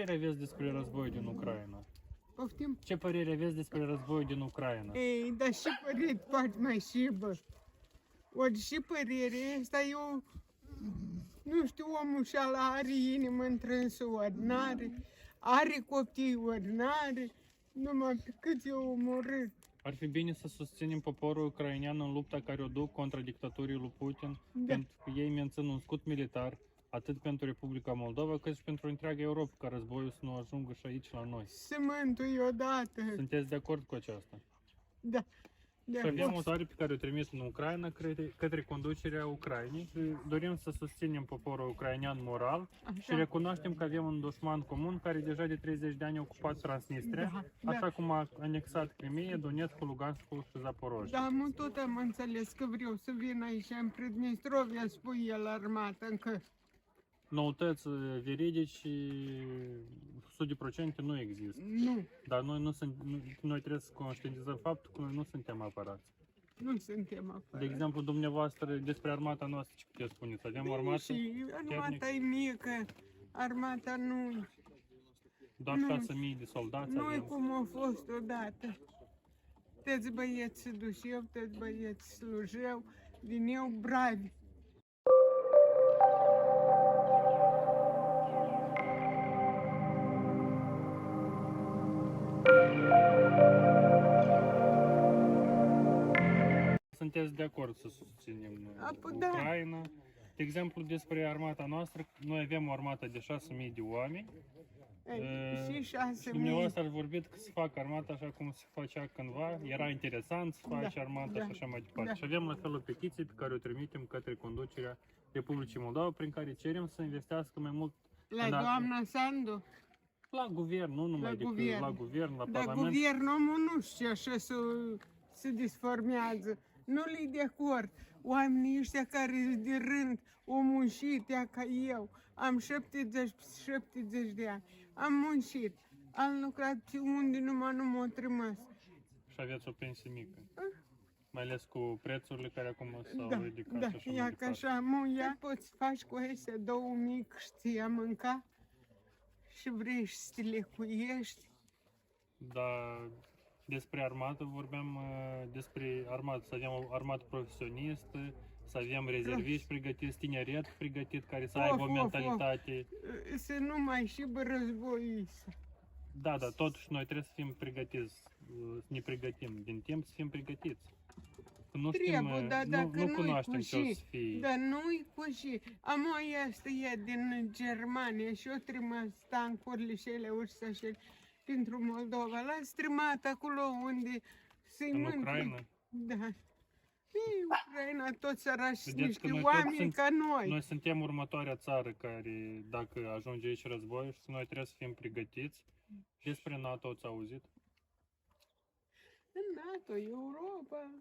părere aveți despre războiul din Ucraina? Poftim? Ce părere aveți despre războiul din Ucraina? Ei, dar și părere poate mai și, bă. Ori și părere asta eu, nu știu, omul și-ala are inimă întrânsă, ori n-are, are copii, ori n-are, numai pe cât e omorât. Ar fi bine să susținem poporul ucrainean în lupta care o duc contra dictaturii lui Putin, Da. pentru că ei mențin un scut militar, atât pentru Republica Moldova, cât și pentru întreaga Europa, ca războiul să nu ajungă și aici la noi. Să mă întâi odată. Sunteți de acord cu aceasta? Da. De Și avem o acord. soare pe care o trimis în Ucraina către conducerea Ucrainei. Dorim să susținem poporul ucrainean moral și Așa. recunoaștem că avem un dușman comun care deja de 30 de ani a ocupat Transnistria, Da, așa da. cum a anexat Crimea, Donetskul, Luganskul și Zaporojia. Da, mă, tot am înțeles că vreau să vin aici în Pridnistrovia, spui el armată încă. Noutăți veridici 100% nu există. Nu, Dar noi trebuie să conștientizăm faptul că noi nu suntem apărați. nu suntem afară. De exemplu, dumneavoastră, despre armata noastră, ce puteți spuneți? Avem o armată Și armata e mică, armata nu, doar nu. 6.000 de soldați nu e avem. cum a fost odată. Toți băieți se dușeau, toți băieți slujeau, din eu bravi. Sunteți de acord să susținem Da. Ucraina? De exemplu, despre armata noastră, noi avem o armată de 6.000 de oameni. Și Și 6.000. dumneavoastră ați vorbit că se fac armata așa cum se făcea cândva, era interesant să faci Da, armata da, și așa mai departe. da. Și avem la fel o petiție pe care o trimitem către conducerea Republicii Moldova, prin care cerem să investească mai mult La în doamna Sandu, la guvern, nu numai La decât guvern. la guvern, la dar parlament. guvernul nu știu așa se disformează. Nu li de acord. Oamenii ăștia care sunt de rând, o muncit, ea ca eu. Am 70 de ani. Am muncit. Am lucrat pe unde numai nu m-au trimis. Și aveți o pensie mică. Mai ales cu prețurile care acum s-au Da, ridicat da, și așa mai ia ca departe. așa, ia poți faci cu astea 2000 câștigi a mânca și vrei să te lecuiești. Dar despre armată vorbeam despre armată, să avem o armată profesionistă, să avem rezerviști pregătiți, tineret pregătit, care să aibă o mentalitate. Să nu mai și război. Da, da, totuși noi trebuie să fim pregătiți, să ne pregătim din timp, să fim pregătiți. Că nu știm, Trebuie, dar dacă nu nu-i cunoaștem cu ce o și, să fie. dar nu-i cu și. Am o asta e din Germania și eu trimis tancurile și ele ursa și ele pentru Moldova. L-ați trimat acolo unde se În mâncă. Ucraina? Da. Ei, Ucraina, toți sărași sunt Vedeți că niște noi tot oameni ca noi. Noi suntem următoarea țară care, dacă ajunge aici războiul, și noi trebuie să fim pregătiți. Despre NATO ați auzit? În NATO, Europa.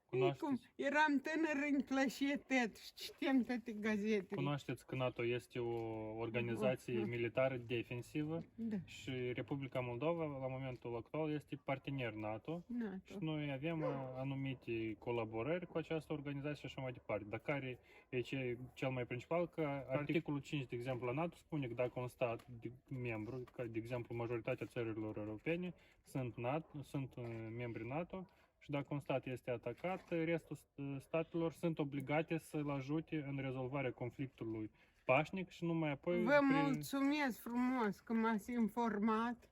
Cunoașteți? Cum? Eram tânăr în plășetet și citeam toate gazetele. Cunoașteți că NATO este o organizație militară defensivă Da, și Republica Moldova, la momentul actual, este partener NATO. Și NATO. noi avem anumite colaborări cu această organizație și așa mai departe. Dar care e cel mai principal? Că articolul 5, de exemplu, la NATO spune că dacă un stat membru, ca de exemplu majoritatea țărilor europene, sunt membri NATO, și dacă un stat este atacat, restul statelor sunt obligate să-l ajute în rezolvarea conflictului pașnic și numai apoi... Vă mulțumesc frumos că m-ați informat.